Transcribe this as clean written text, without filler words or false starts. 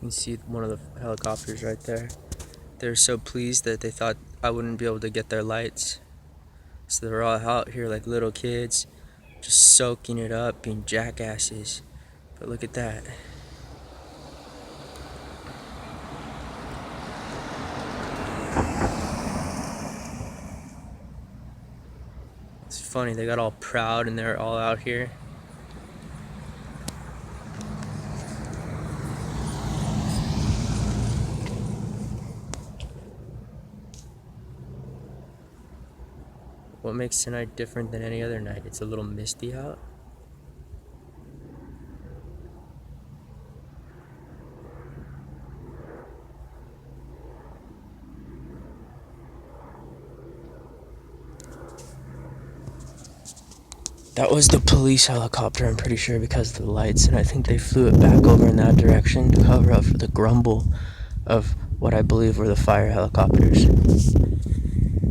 can see one of the helicopters right there. They're so pleased that they thought I wouldn't be able to get their lights. So they're all out here like little kids, just soaking it up, being jackasses. But look at that. It's funny, they got all proud and they're all out here. What makes tonight different than any other night? It's a little misty out. That was the police helicopter, I'm pretty sure, because of the lights, and I think they flew it back over in that direction to cover up for the grumble of what I believe were the fire helicopters.